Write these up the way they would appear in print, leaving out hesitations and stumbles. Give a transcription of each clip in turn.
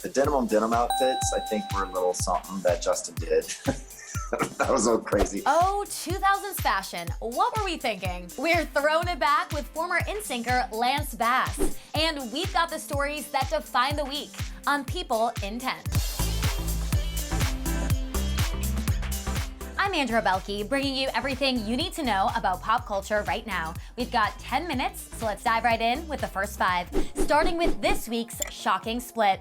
The denim on denim outfits, I think, were a little something that Justin did. That was a little crazy. Oh, 2000s fashion. What were we thinking? We're throwing it back with former NSYNCer Lance Bass. And we've got the stories that define the week on People in 10. I'm Andrea Belke, bringing you everything you need to know about pop culture right now. We've got 10 minutes, so let's dive right in with the first 5, starting with this week's shocking split.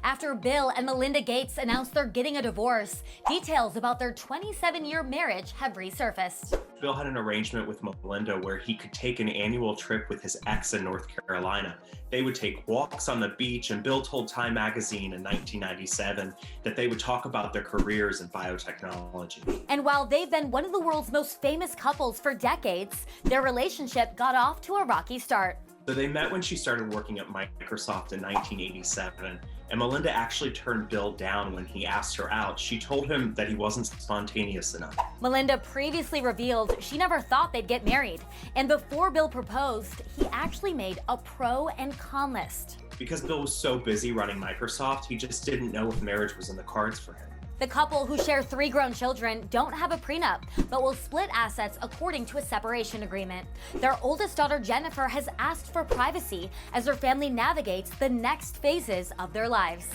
After Bill and Melinda Gates announced they're getting a divorce, details about their 27-year marriage have resurfaced. Bill had an arrangement with Melinda where he could take an annual trip with his ex in North Carolina. They would take walks on the beach, and Bill told Time magazine in 1997 that they would talk about their careers in biotechnology. And while they've been one of the world's most famous couples for decades, their relationship got off to a rocky start. So they met when she started working at Microsoft in 1987, and Melinda actually turned Bill down when he asked her out. She told him that he wasn't spontaneous enough. Melinda previously revealed she never thought they'd get married, and before Bill proposed, he actually made a pro and con list. Because Bill was so busy running Microsoft, he just didn't know if marriage was in the cards for him. The couple, who share 3 grown children, don't have a prenup, but will split assets according to a separation agreement. Their oldest daughter, Jennifer, has asked for privacy as their family navigates the next phases of their lives.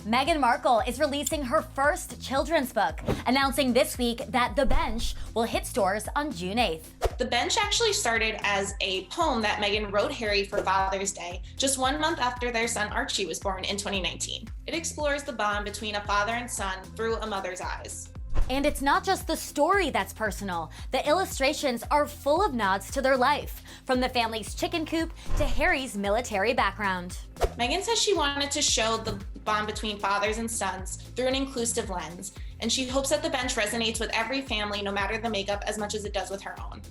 Meghan Markle is releasing her first children's book, announcing this week that The Bench will hit stores on June 8th. The Bench actually started as a poem that Meghan wrote Harry for Father's Day, just 1 month after their son Archie was born in 2019. It explores the bond between a father and son through a mother's eyes. And it's not just the story that's personal. The illustrations are full of nods to their life, from the family's chicken coop to Harry's military background. Meghan says she wanted to show the bond between fathers and sons through an inclusive lens, and she hopes that The Bench resonates with every family, no matter the makeup, as much as it does with her own.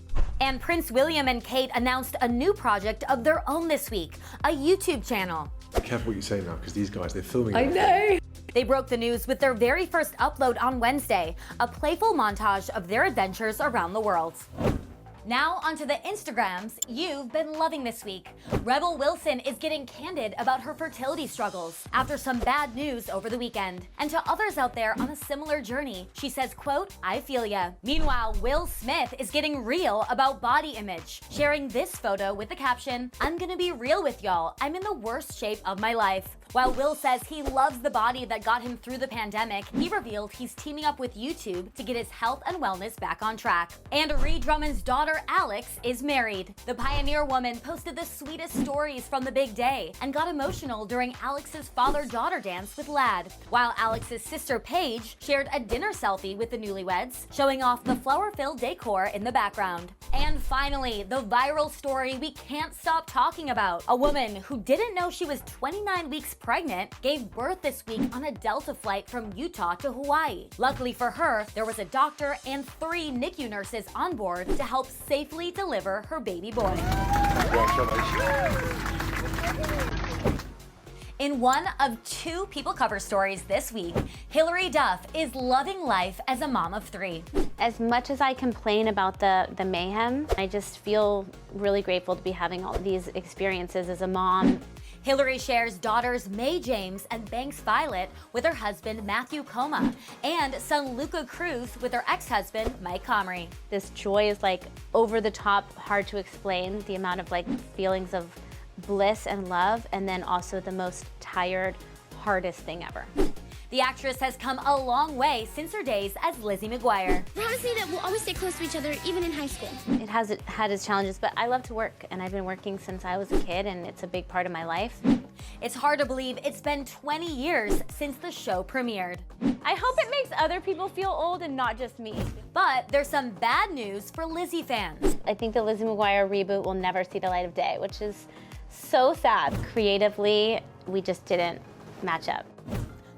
And Prince William and Kate announced a new project of their own this week, a YouTube channel. Be careful what you say now, because these guys, they're filming. I know. They broke the news with their very first upload on Wednesday, a playful montage of their adventures around the world. Now onto the Instagrams you've been loving this week. Rebel Wilson is getting candid about her fertility struggles after some bad news over the weekend. And to others out there on a similar journey, she says, quote, "I feel ya." Meanwhile, Will Smith is getting real about body image, sharing this photo with the caption, "I'm gonna be real with y'all. I'm in the worst shape of my life." While Will says he loves the body that got him through the pandemic, he revealed he's teaming up with YouTube to get his health and wellness back on track. And Drummond's daughter, Alex, is married. The Pioneer woman posted the sweetest stories from the big day and got emotional during Alex's father-daughter dance with Lad, while Alex's sister, Paige, shared a dinner selfie with the newlyweds, showing off the flower-filled decor in the background. And finally, the viral story we can't stop talking about. A woman who didn't know she was 29 weeks pregnant gave birth this week on a Delta flight from Utah to Hawaii. Luckily for her, there was a doctor and 3 NICU nurses on board to help safely deliver her baby boy. In one of 2 People cover stories this week, HILARY Duff is loving life as a mom of 3. As much as I complain about the mayhem, I just feel really grateful to be having all these experiences as a mom. HILARY shares daughters May James and Banks Violet with her husband Matthew Coma, and son Luca Cruz with her ex-husband Mike Comrie. This joy is like over the top, hard to explain, the amount of like feelings of bliss and love, and then also the most tired, hardest thing ever. The actress has come a long way since her days as Lizzie McGuire. Promise me that we'll always stay close to each other, even in high school. It has had its challenges, but I love to work, and I've been working since I was a kid, and it's a big part of my life. It's hard to believe it's been 20 years since the show premiered. I hope it makes other people feel old and not just me. But there's some bad news for Lizzie fans. I think the Lizzie McGuire reboot will never see the light of day, which is so sad. Creatively, we just didn't match up.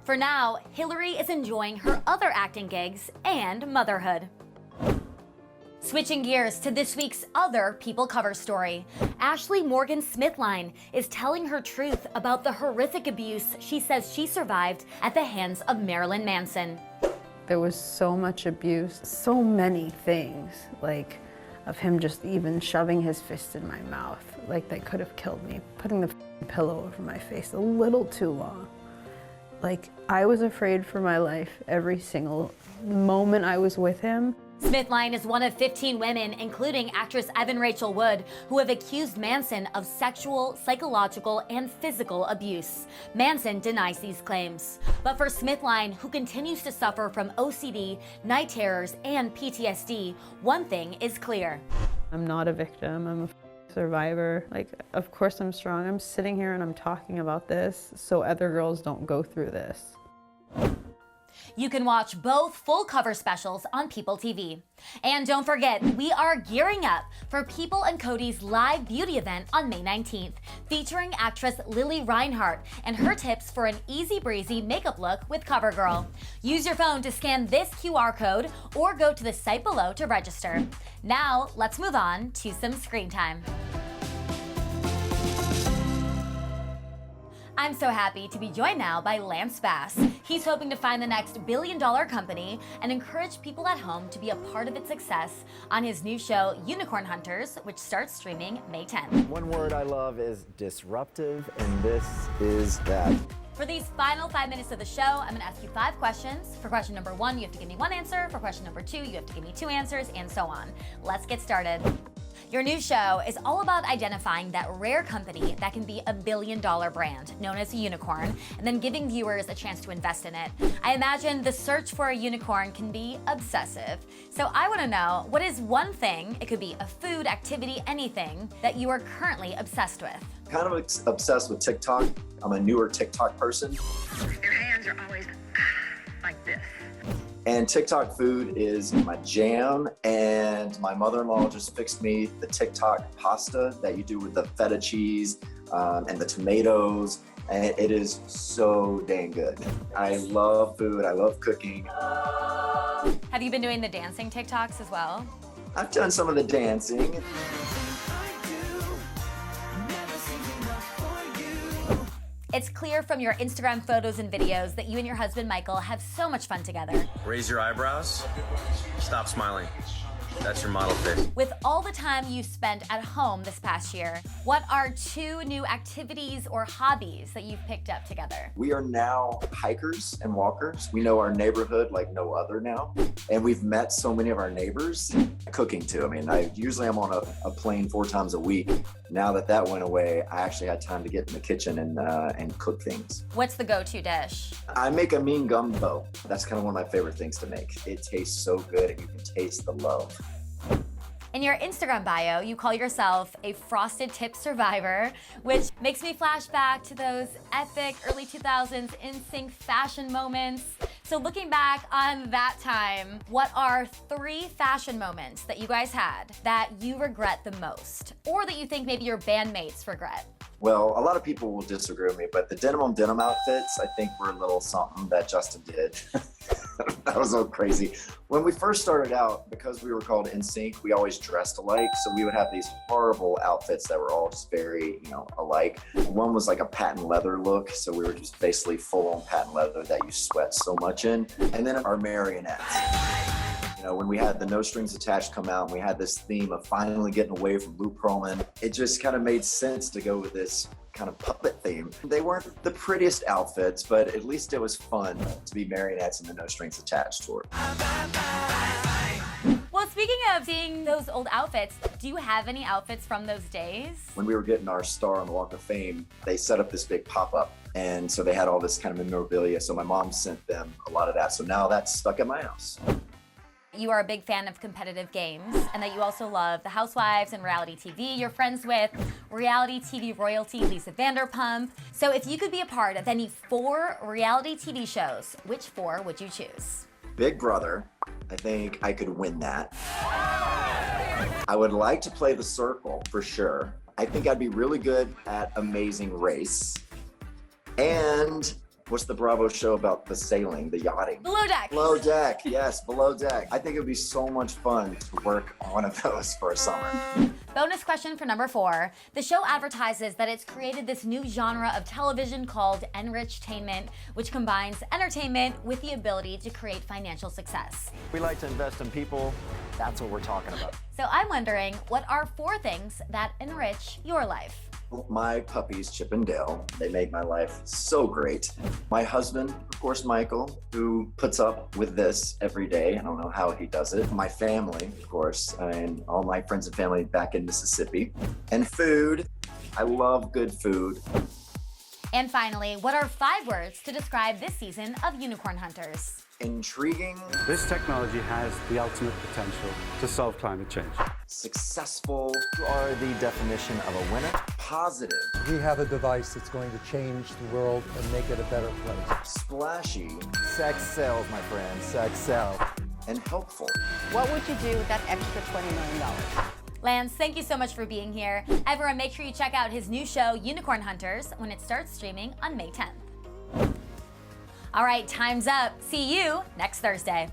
For now, HILARY is enjoying her other acting gigs and motherhood. Switching gears to this week's other People cover story, Ashley Morgan Smithline is telling her truth about the horrific abuse she says she survived at the hands of Marilyn Manson. There was so much abuse, so many things, like of him just even shoving his fist in my mouth, like they could have killed me, putting the pillow over my face a little too long. Like, I was afraid for my life every single moment I was with him. Smithline is one of 15 women, including actress Evan Rachel Wood, who have accused Manson of sexual, psychological, and physical abuse. Manson denies these claims. But for Smithline, who continues to suffer from OCD, night terrors, and PTSD, one thing is clear. I'm not a victim, I'm a survivor. Like, of course I'm strong. I'm sitting here and I'm talking about this so other girls don't go through this. You can watch both full cover specials on People TV. And don't forget, we are gearing up for People and Cody's live beauty event on May 19th, featuring actress Lily Reinhart and her tips for an easy breezy makeup look with CoverGirl. Use your phone to scan this QR code or go to the site below to register. Now, let's move on to some screen time. I'm so happy to be joined now by Lance Bass. He's hoping to find the next billion-dollar company and encourage people at home to be a part of its success on his new show, Unicorn Hunters, which starts streaming May 10th. One word I love is disruptive, and this is that. For these final 5 minutes of the show, I'm gonna ask you 5 questions. For question number 1, you have to give me 1 answer. For question number 2, you have to give me 2 answers, and so on. Let's get started. Your new show is all about identifying that rare company that can be a billion-dollar brand, known as a unicorn, and then giving viewers a chance to invest in it. I imagine the search for a unicorn can be obsessive. So I want to know, what is one thing, it could be a food, activity, anything, that you are currently obsessed with? Kind of obsessed with TikTok. I'm a newer TikTok person. Your hands are always like this. And TikTok food is my jam, and my mother-in-law just fixed me the TikTok pasta that you do with the feta cheese and the tomatoes, and it is so dang good. I love food, I love cooking. Have you been doing the dancing TikToks as well? I've done some of the dancing. It's clear from your Instagram photos and videos that you and your husband Michael have so much fun together. Raise your eyebrows. Stop smiling. That's your model face. With all the time you spent at home this past year, what are 2 new activities or hobbies that you've picked up together? We are now hikers and walkers. We know our neighborhood like no other now. And we've met so many of our neighbors. Cooking too. I mean, usually I'm on a plane 4 times a week. Now that that went away, I actually had time to get in the kitchen and cook things. What's the go-to dish? I make a mean gumbo. That's kind of one of my favorite things to make. It tastes so good and you can taste the love. In your Instagram bio, you call yourself a frosted tip survivor, which makes me flash back to those epic early 2000s NSYNC fashion moments. So looking back on that time, what are 3 fashion moments that you guys had that you regret the most? Or that you think maybe your bandmates regret? Well, a lot of people will disagree with me, but the denim on denim outfits, I think were a little something that Justin did. That was so crazy. When we first started out, because we were called NSYNC, we always dressed alike. So we would have these horrible outfits that were all just very, alike. One was like a patent leather look. So we were just basically full on patent leather that you sweat so much in. And then our marionettes. When we had the No Strings Attached come out and we had this theme of finally getting away from Lou Pearlman, it just kind of made sense to go with this kind of puppet theme. They weren't the prettiest outfits, but at least it was fun to be marionettes in the No Strings Attached tour. Well, speaking of seeing those old outfits, do you have any outfits from those days? When we were getting our star on the Walk of Fame, they set up this big pop-up. And so they had all this kind of memorabilia. So my mom sent them a lot of that. So now that's stuck at my house. You are a big fan of competitive games, and that you also love The Housewives and reality TV. You're friends with reality TV royalty Lisa Vanderpump. So if you could be a part of any 4 reality TV shows, which 4 would you choose? Big Brother. I think I could win that. I would like to play The Circle for sure. I think I'd be really good at Amazing Race. And what's the Bravo show about the sailing, the yachting? Below Deck. Below Deck, yes, Below Deck. I think it would be so much fun to work on one of those for a summer. Bonus question for number 4. The show advertises that it's created this new genre of television called enrichtainment, which combines entertainment with the ability to create financial success. We like to invest in people. That's what we're talking about. So I'm wondering, what are 4 things that enrich your life? My puppies, Chip and Dale, they make my life so great. My husband, of course, Michael, who puts up with this every day. I don't know how he does it. My family, of course, and all my friends and family back in Mississippi. And food. I love good food. And finally, what are 5 words to describe this season of Unicorn Hunters? Intriguing. This technology has the ultimate potential to solve climate change. Successful. You are the definition of a winner. Positive. We have a device that's going to change the world and make it a better place. Splashy. Sex sells, my friend. Sex sells. And helpful. What would you do with that extra $20 million? Lance, thank you so much for being here. Everyone, make sure you check out his new show, Unicorn Hunters, when it starts streaming on May 10th. All right, time's up. See you next Thursday.